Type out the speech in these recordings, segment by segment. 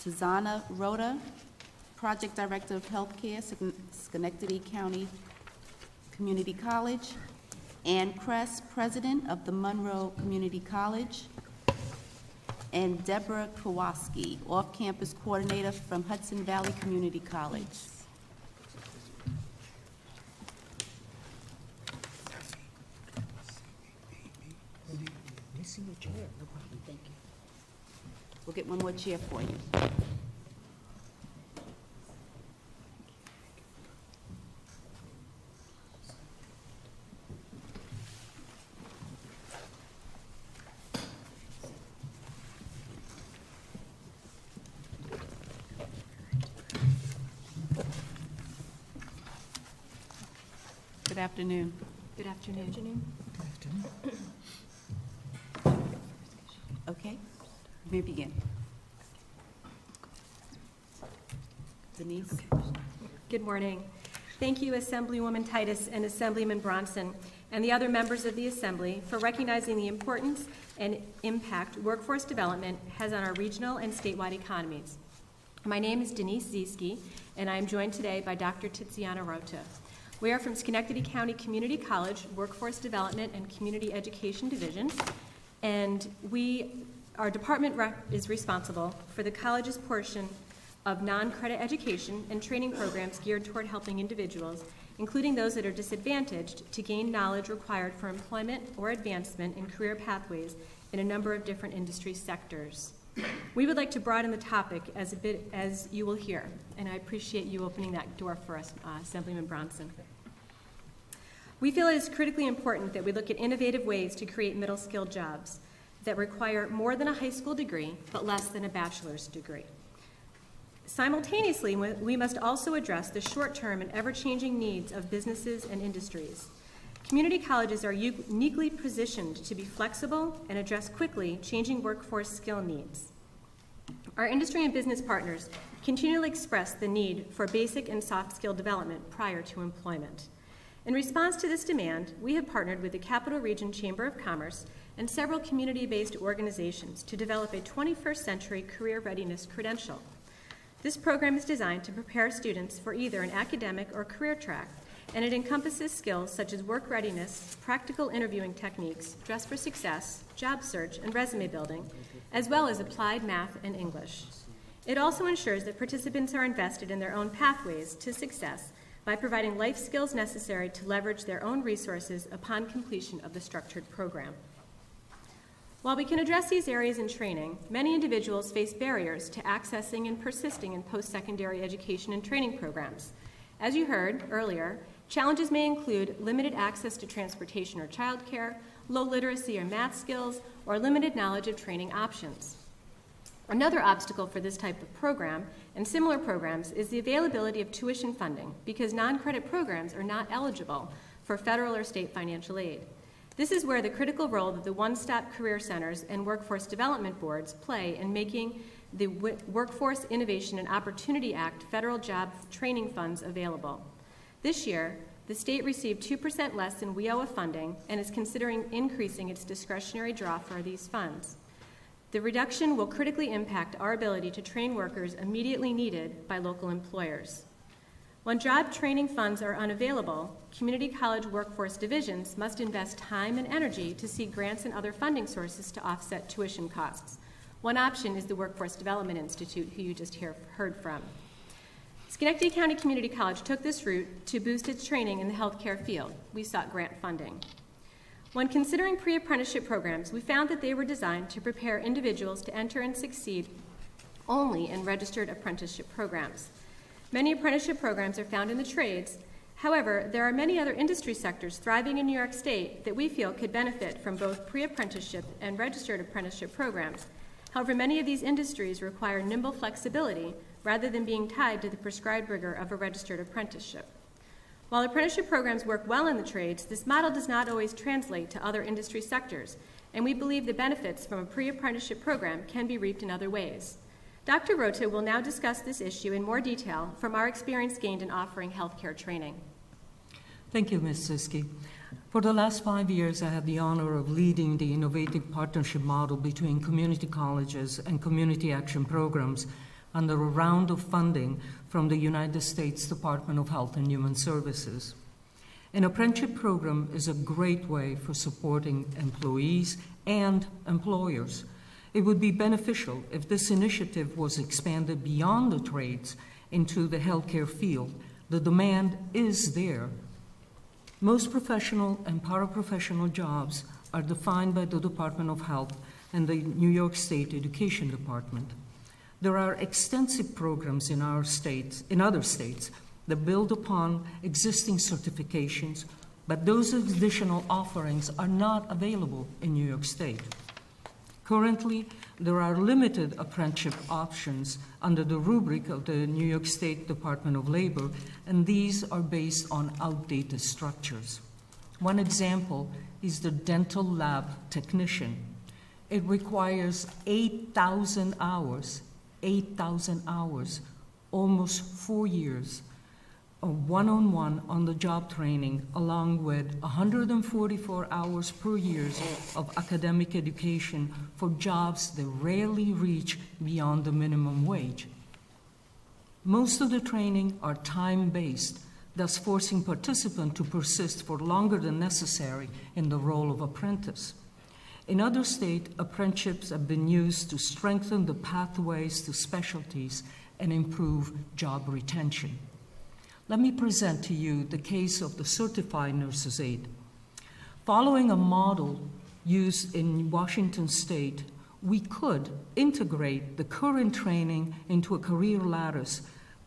Tizana Rhoda, Project Director of Healthcare, Schenectady County Community College. Ann Kress, President of the Monroe Community College. And Deborah Kowalski, Off-Campus Coordinator from Hudson Valley Community College. We'll get one more chair for you. Good afternoon. Good afternoon. Good afternoon. Okay, you may begin. Denise? Good morning. Thank you, Assemblywoman Titus and Assemblyman Bronson, and the other members of the Assembly for recognizing the importance and impact workforce development has on our regional and statewide economies. My name is Denise Zieske, and I am joined today by Dr. Tiziana Rota. We are from Schenectady County Community College Workforce Development and Community Education Division, and our department is responsible for the college's portion of non-credit education and training programs geared toward helping individuals, including those that are disadvantaged, to gain knowledge required for employment or advancement in career pathways in a number of different industry sectors. We would like to broaden the topic as you will hear, and I appreciate you opening that door for us, Assemblyman Bronson. We feel it is critically important that we look at innovative ways to create middle-skilled jobs that require more than a high school degree, but less than a bachelor's degree. Simultaneously, we must also address the short-term and ever-changing needs of businesses and industries. Community colleges are uniquely positioned to be flexible and address quickly changing workforce skill needs. Our industry and business partners continually express the need for basic and soft skill development prior to employment. In response to this demand, we have partnered with the Capital Region Chamber of Commerce and several community-based organizations to develop a 21st century career readiness credential. This program is designed to prepare students for either an academic or career track, and it encompasses skills such as work readiness, practical interviewing techniques, dress for success, job search, and resume building, as well as applied math and English. It also ensures that participants are invested in their own pathways to success by providing life skills necessary to leverage their own resources upon completion of the structured program. While we can address these areas in training, many individuals face barriers to accessing and persisting in post-secondary education and training programs. As you heard earlier, challenges may include limited access to transportation or childcare, low literacy or math skills, or limited knowledge of training options. Another obstacle for this type of program and similar programs is the availability of tuition funding, because non-credit programs are not eligible for federal or state financial aid. This is where the critical role that the one-stop career centers and workforce development boards play in making the Workforce Innovation and Opportunity Act federal job training funds available. This year, the state received 2% less than WIOA funding and is considering increasing its discretionary draw for these funds. The reduction will critically impact our ability to train workers immediately needed by local employers. When job training funds are unavailable, community college workforce divisions must invest time and energy to seek grants and other funding sources to offset tuition costs. One option is the Workforce Development Institute, who you just heard from. Schenectady County Community College took this route to boost its training in the healthcare field. We sought grant funding. When considering pre-apprenticeship programs, we found that they were designed to prepare individuals to enter and succeed only in registered apprenticeship programs. Many apprenticeship programs are found in the trades. However, there are many other industry sectors thriving in New York State that we feel could benefit from both pre-apprenticeship and registered apprenticeship programs. However, many of these industries require nimble flexibility rather than being tied to the prescribed rigor of a registered apprenticeship. While apprenticeship programs work well in the trades, this model does not always translate to other industry sectors, and we believe the benefits from a pre-apprenticeship program can be reaped in other ways. Dr. Rota will now discuss this issue in more detail from our experience gained in offering healthcare training. Thank you, Ms. Siski. For the last 5 years, I had the honor of leading the innovative partnership model between community colleges and community action programs under a round of funding from the United States Department of Health and Human Services. An apprenticeship program is a great way for supporting employees and employers. It would be beneficial if this initiative was expanded beyond the trades into the healthcare field. The demand is there. Most professional and paraprofessional jobs are defined by the Department of Health and the New York State Education Department. There are extensive programs in other states that build upon existing certifications, but those additional offerings are not available in New York State. Currently, there are limited apprenticeship options under the rubric of the New York State Department of Labor, and these are based on outdated structures. One example is the dental lab technician. It requires 8,000 hours, almost 4 years of one-on-one on-the-job training, along with 144 hours per year of academic education for jobs that rarely reach beyond the minimum wage. Most of the training are time-based, thus forcing participants to persist for longer than necessary in the role of apprentice. In other states, apprenticeships have been used to strengthen the pathways to specialties and improve job retention. Let me present to you the case of the certified nurse's aide. Following a model used in Washington State, we could integrate the current training into a career lattice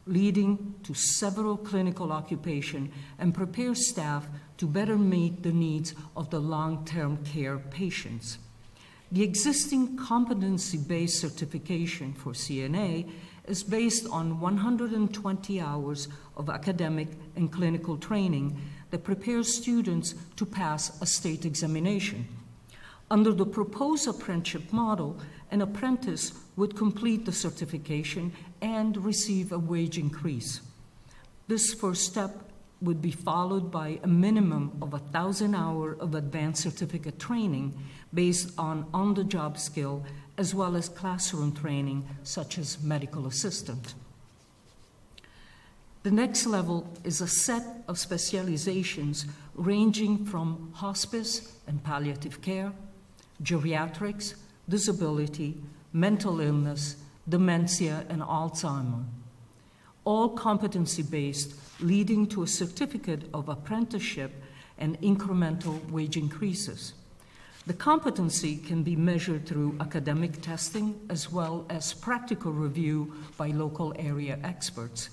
leading to several clinical occupations and prepare staff to better meet the needs of the long-term care patients. The existing competency-based certification for CNA is based on 120 hours of academic and clinical training that prepares students to pass a state examination. Under the proposed apprenticeship model, an apprentice would complete the certification and receive a wage increase. This first step would be followed by a minimum of 1,000 hours of advanced certificate training based on the job skill, as well as classroom training, such as medical assistant. The next level is a set of specializations ranging from hospice and palliative care, geriatrics, disability, mental illness, dementia, and Alzheimer, all competency-based, leading to a certificate of apprenticeship and incremental wage increases. The competency can be measured through academic testing as well as practical review by local area experts.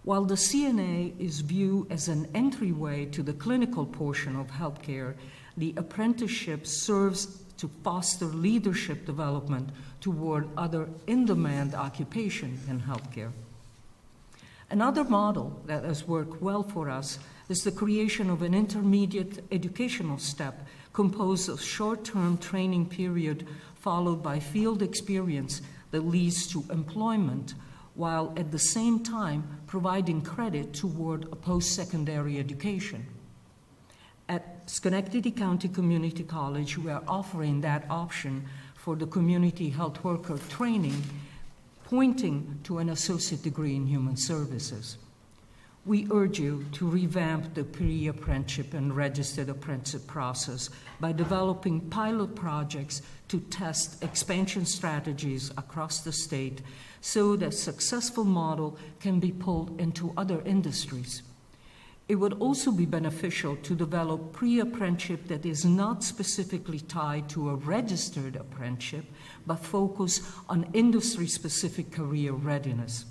While the CNA is viewed as an entryway to the clinical portion of healthcare, the apprenticeship serves to foster leadership development toward other in-demand occupations in healthcare. Another model that has worked well for us is the creation of an intermediate educational step composed of short-term training period followed by field experience that leads to employment, while at the same time providing credit toward a post-secondary education. At Schenectady County Community College, we are offering that option for the community health worker training, pointing to an associate degree in human services. We urge you to revamp the pre-apprenticeship and registered apprenticeship process by developing pilot projects to test expansion strategies across the state so that successful model can be pulled into other industries. It would also be beneficial to develop pre-apprenticeship that is not specifically tied to a registered apprenticeship, but focus on industry-specific career readiness.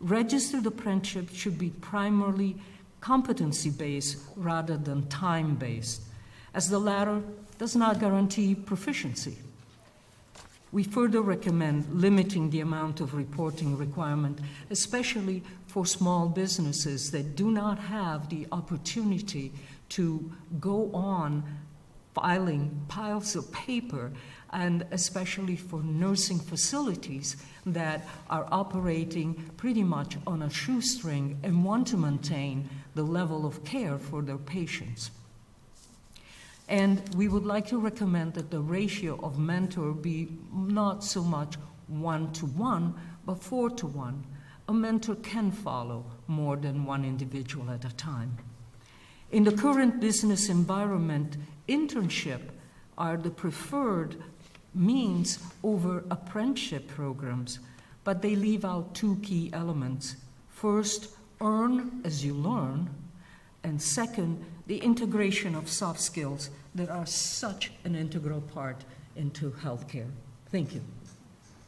Registered apprenticeship should be primarily competency-based rather than time-based, as the latter does not guarantee proficiency. We further recommend limiting the amount of reporting requirement, especially for small businesses that do not have the opportunity to go on filing piles of paper, and especially for nursing facilities that are operating pretty much on a shoestring and want to maintain the level of care for their patients. And we would like to recommend that the ratio of mentor be not so much 1-to-1, but 4 to 1, a mentor can follow more than one individual at a time. In the current business environment, internship are the preferred means over apprenticeship programs, but they leave out 2 key elements. First, earn as you learn, and second, the integration of soft skills that are such an integral part into healthcare. Thank you.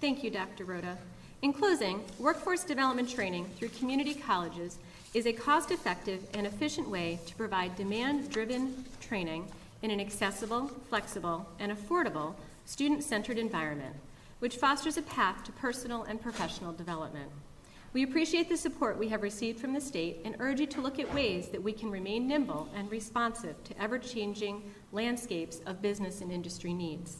Thank you, Dr. Rhoda. In closing, workforce development training through community colleges is a cost-effective and efficient way to provide demand-driven training in an accessible, flexible, and affordable student-centered environment, which fosters a path to personal and professional development. We appreciate the support we have received from the state and urge you to look at ways that we can remain nimble and responsive to ever-changing landscapes of business and industry needs.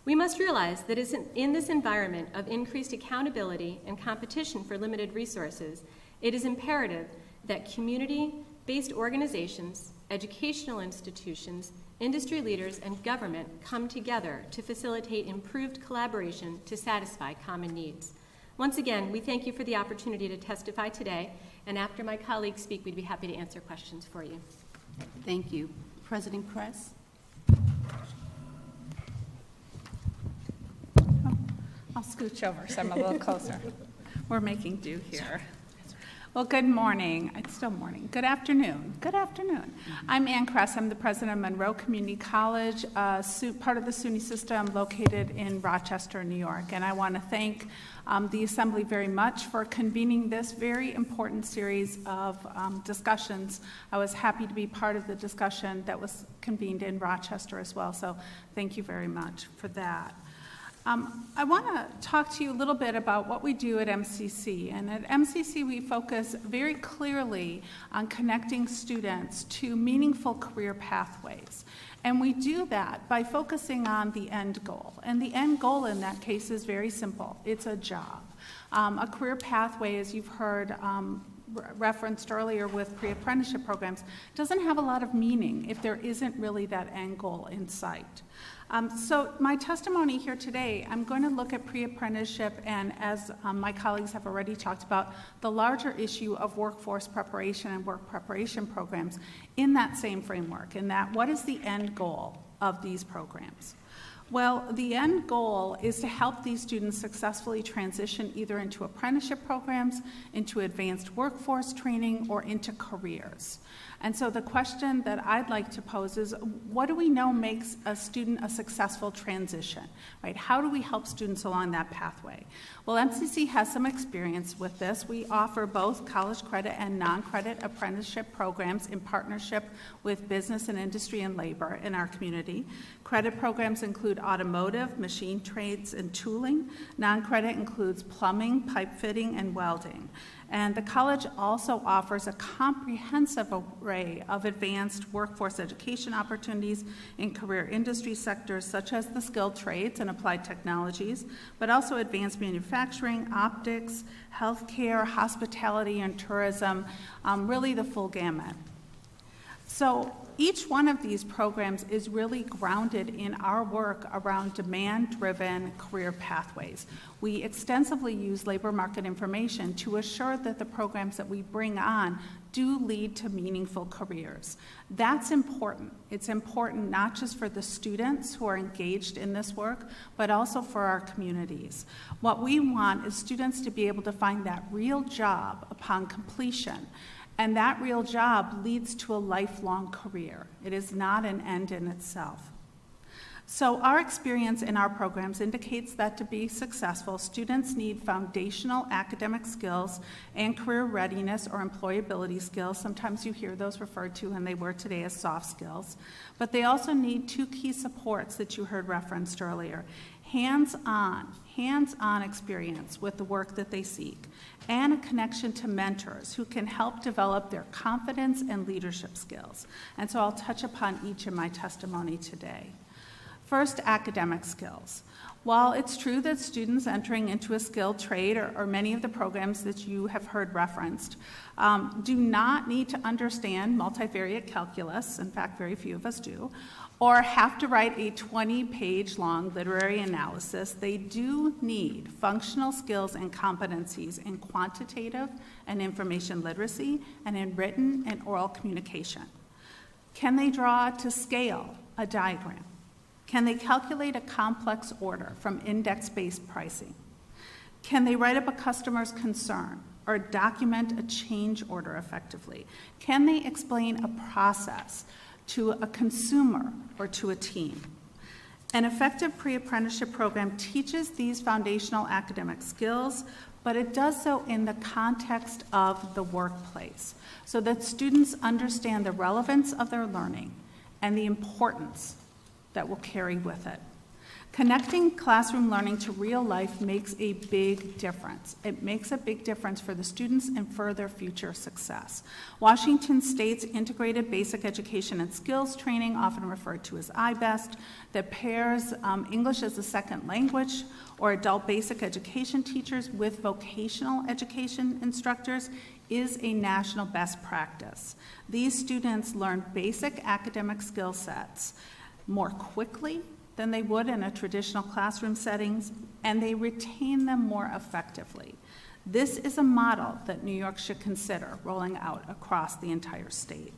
We must realize that in this environment of increased accountability and competition for limited resources, it is imperative that community-based organizations, educational institutions, industry leaders, and government come together to facilitate improved collaboration to satisfy common needs. Once again, we thank you for the opportunity to testify today, and after my colleagues speak, we'd be happy to answer questions for you. Thank you. President Kress? I'll scooch over so I'm a little closer. We're making do here. Well, good morning. It's still morning. Good afternoon. Good afternoon. I'm Ann Kress. I'm the president of Monroe Community College, part of the SUNY system located in Rochester, New York. And I want to thank the Assembly very much for convening this very important series of discussions. I was happy to be part of the discussion that was convened in Rochester as well. So thank you very much for that. I want to talk to you a little bit about what we do at MCC. And at MCC, we focus very clearly on connecting students to meaningful career pathways. And we do that by focusing on the end goal. And the end goal in that case is very simple. It's a job. A career pathway, as you've heard referenced earlier with pre-apprenticeship programs, doesn't have a lot of meaning if there isn't really that end goal in sight. So my testimony here today, I'm going to look at pre-apprenticeship and, as my colleagues have already talked about, the larger issue of workforce preparation and work preparation programs in that same framework, in that what is the end goal of these programs? Well, the end goal is to help these students successfully transition either into apprenticeship programs, into advanced workforce training, or into careers. And so the question that I'd like to pose is, what do we know makes a student a successful transition, right? How do we help students along that pathway? Well, MCC has some experience with this. We offer both college credit and non-credit apprenticeship programs in partnership with business and industry and labor in our community. Credit programs include automotive, machine trades, and tooling. Non-credit includes plumbing, pipe fitting, and welding. And the college also offers a comprehensive array of advanced workforce education opportunities in career industry sectors such as the skilled trades and applied technologies, but also advanced manufacturing, optics, healthcare, hospitality, and tourism, really the full gamut. So each one of these programs is really grounded in our work around demand-driven career pathways. We extensively use labor market information to assure that the programs that we bring on do lead to meaningful careers. That's important. It's important not just for the students who are engaged in this work, but also for our communities. What we want is students to be able to find that real job upon completion. And that real job leads to a lifelong career. It is not an end in itself. So our experience in our programs indicates that to be successful, students need foundational academic skills and career readiness or employability skills. Sometimes you hear those referred to, and they were today, as soft skills. But they also need 2 key supports that you heard referenced earlier. Hands-on experience with the work that they seek, and a connection to mentors who can help develop their confidence and leadership skills. And so I'll touch upon each in my testimony today. First, academic skills. While it's true that students entering into a skilled trade or many of the programs that you have heard referenced do not need to understand multivariate calculus, in fact, very few of us do, or have to write a 20-page long literary analysis, they do need functional skills and competencies in quantitative and information literacy and in written and oral communication. Can they draw to scale a diagram? Can they calculate a complex order from index-based pricing? Can they write up a customer's concern or document a change order effectively? Can they explain a process to a consumer or to a team? An effective pre-apprenticeship program teaches these foundational academic skills, but it does so in the context of the workplace so that students understand the relevance of their learning and the importance that will carry with it. Connecting classroom learning to real life makes a big difference. It makes a big difference for the students and for their future success. Washington State's Integrated Basic Education and Skills Training, often referred to as IBEST, that pairs English as a second language or adult basic education teachers with vocational education instructors, is a national best practice. These students learn basic academic skill sets more quickly than they would in a traditional classroom settings, and they retain them more effectively. This is a model that New York should consider rolling out across the entire state.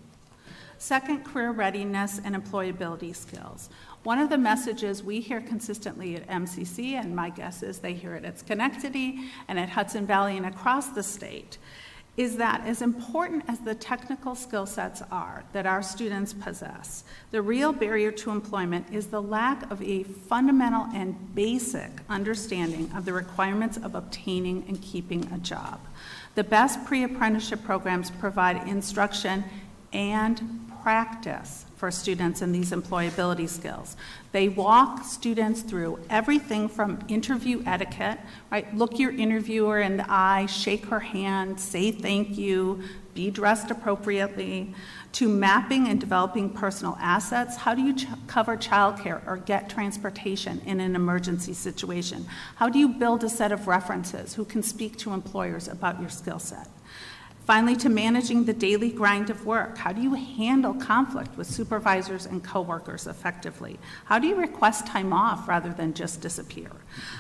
Second, career readiness and employability skills. One of the messages we hear consistently at MCC, and my guess is they hear it at Schenectady and at Hudson Valley and across the state, is that as important as the technical skill sets are that our students possess, the real barrier to employment is the lack of a fundamental and basic understanding of the requirements of obtaining and keeping a job. The best pre-apprenticeship programs provide instruction and practice for students in these employability skills. They walk students through everything from interview etiquette, right? Look your interviewer in the eye, shake her hand, say thank you, be dressed appropriately, to mapping and developing personal assets. How do you cover childcare or get transportation in an emergency situation? How do you build a set of references who can speak to employers about your skill set? Finally, to managing the daily grind of work. How do you handle conflict with supervisors and coworkers effectively? How do you request time off rather than just disappear?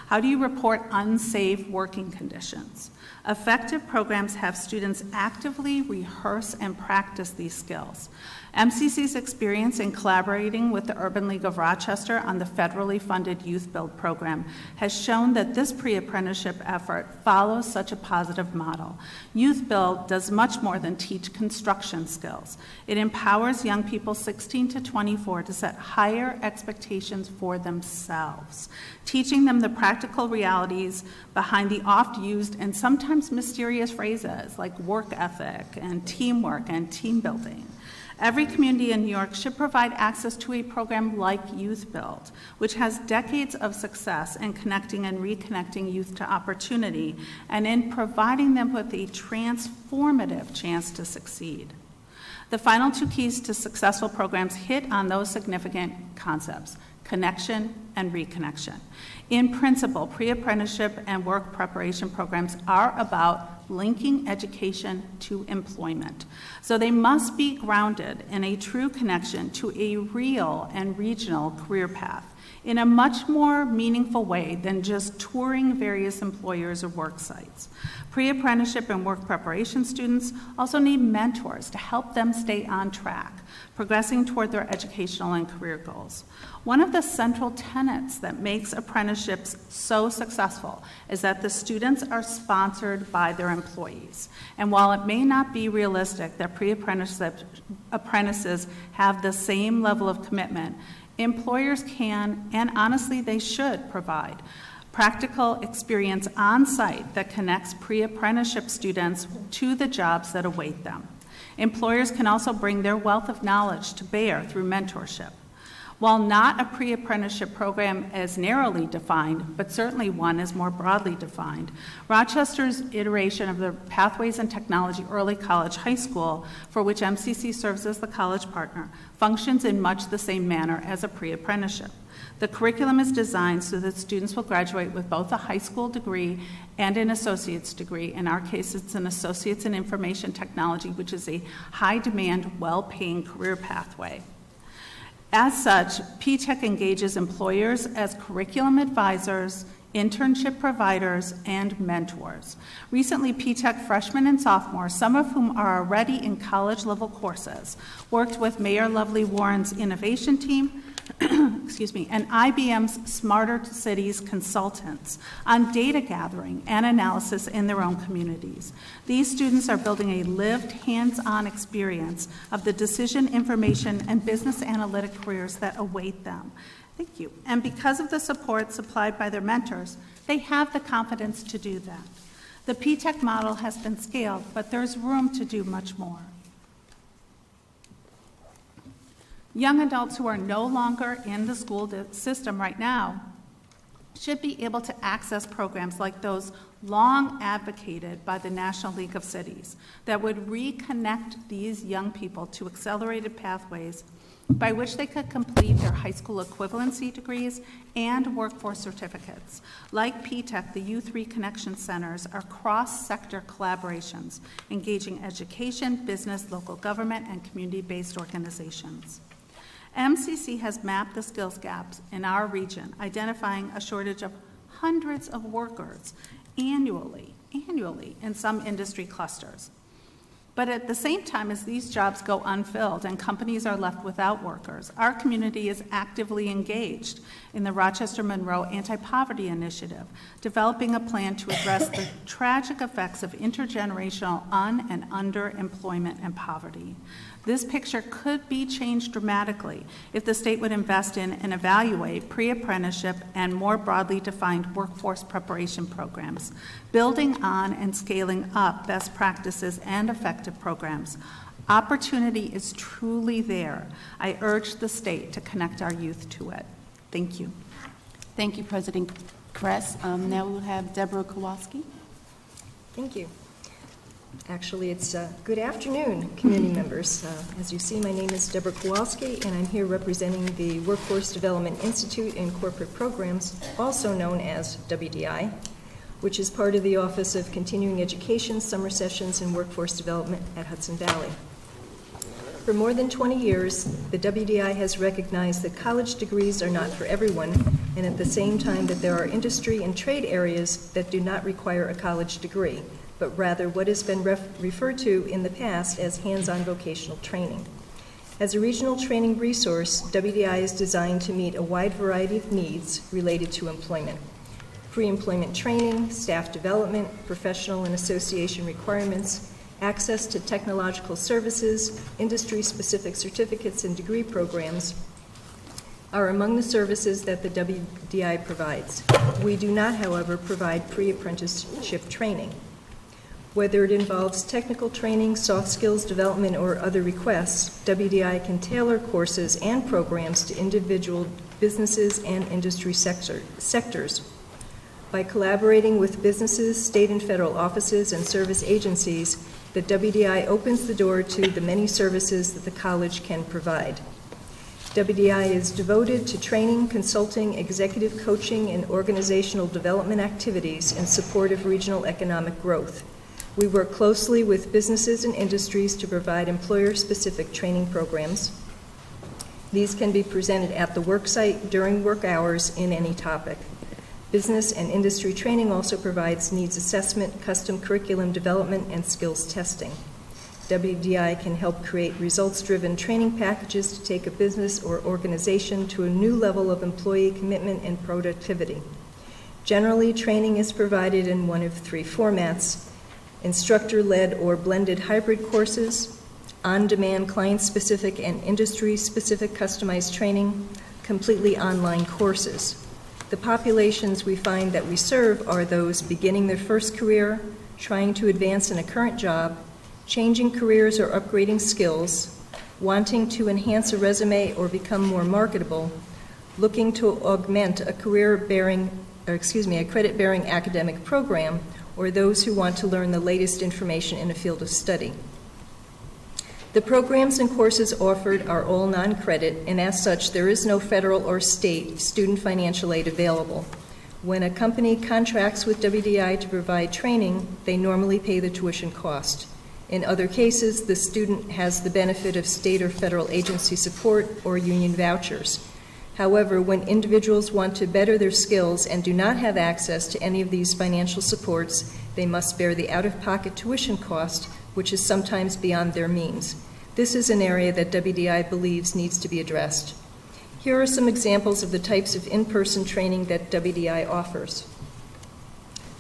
How do you report unsafe working conditions? Effective programs have students actively rehearse and practice these skills. MCC's experience in collaborating with the Urban League of Rochester on the federally funded Youth Build program has shown that this pre-apprenticeship effort follows such a positive model. Youth Build does much more than teach construction skills. It empowers young people 16 to 24 to set higher expectations for themselves, teaching them the practical realities behind the oft-used and sometimes mysterious phrases like work ethic and teamwork and team building. Every community in New York should provide access to a program like Youth Build, which has decades of success in connecting and reconnecting youth to opportunity and in providing them with a transformative chance to succeed. The final two keys to successful programs hit on those significant concepts: connection and reconnection. In principle, pre-apprenticeship and work preparation programs are about linking education to employment. So they must be grounded in a true connection to a real and regional career path in a much more meaningful way than just touring various employers or work sites. Pre-apprenticeship and work preparation students also need mentors to help them stay on track, progressing toward their educational and career goals. One of the central tenets that makes apprenticeships so successful is that the students are sponsored by their employees. And while it may not be realistic that apprentices have the same level of commitment, employers can, and honestly they should, provide practical experience on site that connects pre-apprenticeship students to the jobs that await them. Employers can also bring their wealth of knowledge to bear through mentorship. While not a pre-apprenticeship program as narrowly defined, but certainly one as more broadly defined, Rochester's iteration of the Pathways in Technology Early College High School, for which MCC serves as the college partner, functions in much the same manner as a pre-apprenticeship. The curriculum is designed so that students will graduate with both a high school degree and an associate's degree. In our case, it's an associate's in information technology, which is a high-demand, well-paying career pathway. As such, P-TECH engages employers as curriculum advisors, internship providers, and mentors. Recently, P-TECH freshmen and sophomores, some of whom are already in college-level courses, worked with Mayor Lovely Warren's innovation team, excuse me, and IBM's Smarter Cities consultants on data gathering and analysis in their own communities. These students are building a lived, hands-on experience of the decision, information, and business analytic careers that await them. Thank you. And because of the support supplied by their mentors, they have the confidence to do that. The P-TECH model has been scaled, but there's room to do much more. Young adults who are no longer in the school system right now should be able to access programs like those long advocated by the National League of Cities that would reconnect these young people to accelerated pathways by which they could complete their high school equivalency degrees and workforce certificates. Like P-TECH, the Youth Reconnection Centers are cross-sector collaborations engaging education, business, local government, and community-based organizations. MCC has mapped the skills gaps in our region, identifying a shortage of hundreds of workers annually in some industry clusters. But at the same time as these jobs go unfilled and companies are left without workers, our community is actively engaged in the Rochester Monroe Anti-Poverty Initiative, developing a plan to address the tragic effects of intergenerational un- and underemployment and poverty. This picture could be changed dramatically if the state would invest in and evaluate pre-apprenticeship and more broadly defined workforce preparation programs, building on and scaling up best practices and effective programs. Opportunity is truly there. I urge the state to connect our youth to it. Thank you. Thank you, President Kress. Now we'll have Deborah Kowalski. Thank you. Actually, it's good afternoon, community members. As you see, my name is Deborah Kowalski, and I'm here representing the Workforce Development Institute in Corporate Programs, also known as WDI, which is part of the Office of Continuing Education, Summer Sessions, and Workforce Development at Hudson Valley. For more than 20 years, the WDI has recognized that college degrees are not for everyone, and at the same time that there are industry and trade areas that do not require a college degree, but rather what has been referred to in the past as hands-on vocational training. As a regional training resource, WDI is designed to meet a wide variety of needs related to employment. Pre-employment training, staff development, professional and association requirements, access to technological services, industry-specific certificates and degree programs are among the services that the WDI provides. We do not, however, provide pre-apprenticeship training. Whether it involves technical training, soft skills development, or other requests, WDI can tailor courses and programs to individual businesses and industry sectors. By collaborating with businesses, state and federal offices, and service agencies, the WDI opens the door to the many services that the college can provide. WDI is devoted to training, consulting, executive coaching, and organizational development activities in support of regional economic growth. We work closely with businesses and industries to provide employer-specific training programs. These can be presented at the work site during work hours in any topic. Business and industry training also provides needs assessment, custom curriculum development, and skills testing. WDI can help create results-driven training packages to take a business or organization to a new level of employee commitment and productivity. Generally, training is provided in one of three formats: instructor-led or blended hybrid courses, on-demand client-specific and industry-specific customized training, completely online courses. The populations we find that we serve are those beginning their first career, trying to advance in a current job, changing careers or upgrading skills, wanting to enhance a resume or become more marketable, looking to augment a credit-bearing academic program, or those who want to learn the latest information in a field of study. The programs and courses offered are all non-credit, and as such, there is no federal or state student financial aid available. When a company contracts with WDI to provide training, they normally pay the tuition cost. In other cases, the student has the benefit of state or federal agency support or union vouchers. However, when individuals want to better their skills and do not have access to any of these financial supports, they must bear the out-of-pocket tuition cost, which is sometimes beyond their means. This is an area that WDI believes needs to be addressed. Here are some examples of the types of in-person training that WDI offers.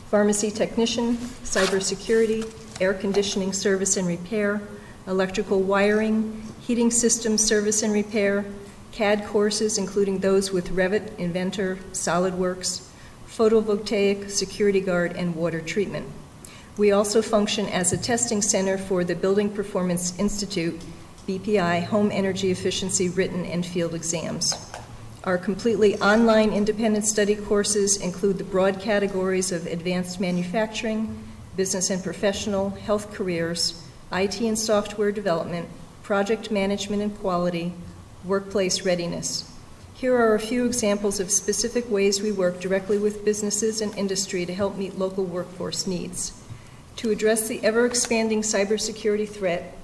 Pharmacy technician, cybersecurity, air conditioning service and repair, electrical wiring, heating system service and repair, CAD courses including those with Revit, Inventor, SolidWorks, photovoltaic, security guard, and water treatment. We also function as a testing center for the Building Performance Institute, BPI, Home Energy Efficiency written and field exams. Our completely online independent study courses include the broad categories of advanced manufacturing, business and professional, health careers, IT and software development, project management and quality, workplace readiness. Here are a few examples of specific ways we work directly with businesses and industry to help meet local workforce needs. To address the ever-expanding cybersecurity threat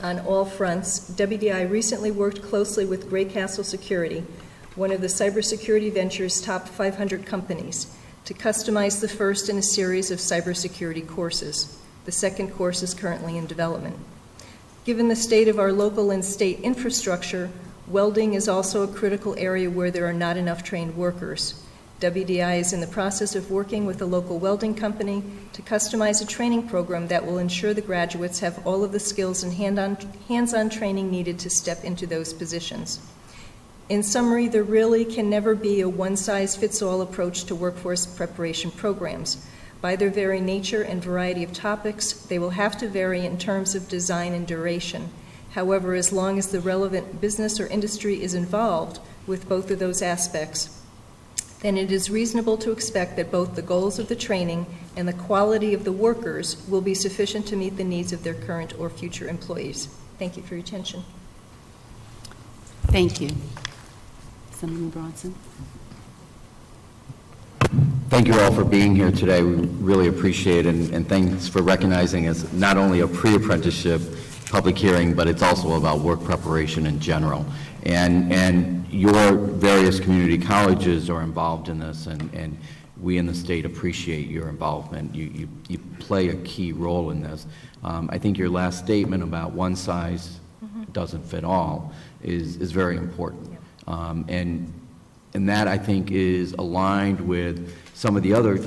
on all fronts, WDI recently worked closely with Gray Castle Security, one of the cybersecurity venture's top 500 companies, to customize the first in a series of cybersecurity courses. The second course is currently in development. Given the state of our local and state infrastructure, welding is also a critical area where there are not enough trained workers. WDI is in the process of working with a local welding company to customize a training program that will ensure the graduates have all of the skills and hands-on training needed to step into those positions. In summary, there really can never be a one-size-fits-all approach to workforce preparation programs. By their very nature and variety of topics, they will have to vary in terms of design and duration. However, as long as the relevant business or industry is involved with both of those aspects, then it is reasonable to expect that both the goals of the training and the quality of the workers will be sufficient to meet the needs of their current or future employees. Thank you for your attention. Thank you. Senator Bronson. Thank you all for being here today. We really appreciate it, and thanks for recognizing it's not only a pre-apprenticeship public hearing, but it's also about work preparation in general. And your various community colleges are involved in this, and we in the state appreciate your involvement. You play a key role in this. I think your last statement about one size doesn't fit all is very important. And that, I think, is aligned with some of the other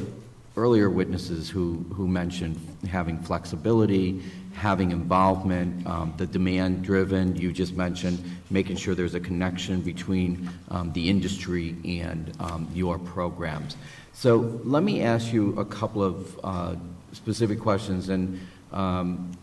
earlier witnesses who mentioned having flexibility, having involvement, the demand-driven, you just mentioned, making sure there's a connection between the industry and your programs. So let me ask you a couple of specific questions. And Ann,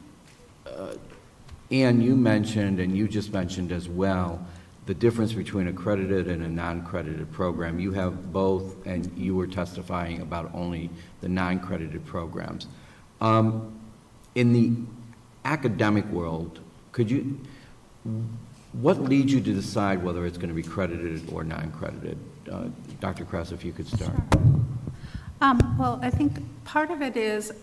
you mentioned, and you just mentioned as well, the difference between accredited and a non-accredited program. You have both, and you were testifying about only the non-accredited programs. In the academic world, what leads you to decide whether it's going to be credited or non-credited? Dr. Kress, if you could start. Sure. Well, I think part of it is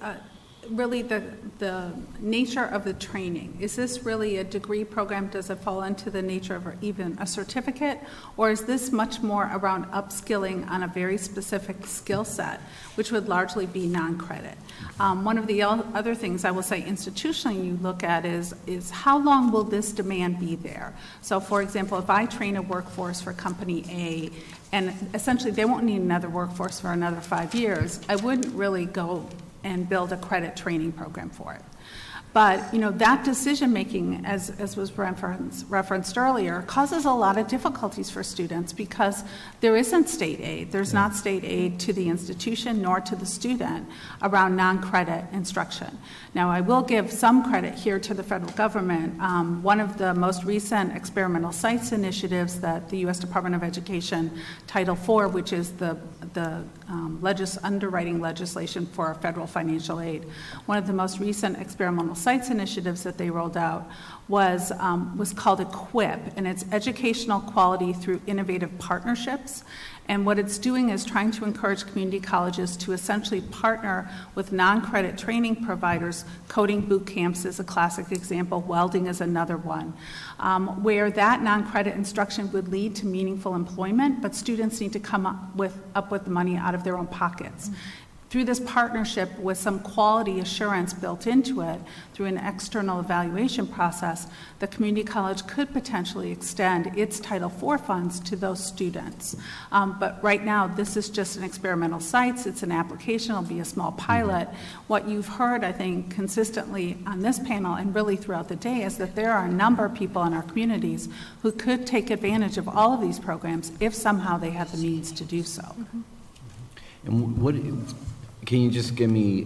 really the nature of the training. Is this really a degree program? Does it fall into the nature of even a certificate? Or is this much more around upskilling on a very specific skill set, which would largely be non-credit? One of the other things I will say institutionally you look at is how long will this demand be there? So for example, if I train a workforce for company A, and essentially they won't need another workforce for another 5 years, I wouldn't really go and build a credit training program for it. But, that decision-making, as was referenced earlier, causes a lot of difficulties for students because there isn't state aid. There's not state aid to the institution nor to the student around non-credit instruction. Now, I will give some credit here to the federal government. One of the most recent experimental sites initiatives that the U.S. Department of Education, Title IV, which is the underwriting legislation for federal financial aid. One of the most recent experimental sites initiatives that they rolled out was called EQUIP, and it's educational quality through innovative partnerships. And what it's doing is trying to encourage community colleges to essentially partner with non-credit training providers. Coding boot camps is a classic example. Welding is another one, where that non-credit instruction would lead to meaningful employment, but students need to come up with the money out of their own pockets. Mm-hmm. Through this partnership with some quality assurance built into it, through an external evaluation process, the community college could potentially extend its Title IV funds to those students. But right now, this is just an experimental site. It's an application. It'll be a small pilot. What you've heard, I think, consistently on this panel and really throughout the day is that there are a number of people in our communities who could take advantage of all of these programs if somehow they have the means to do so. Mm-hmm. And can you just give me,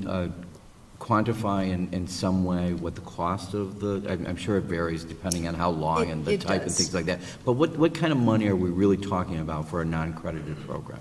quantify in some way what the cost of I'm sure it varies depending on how long and the type and things like that, but what kind of money are we really talking about for a non-credited program?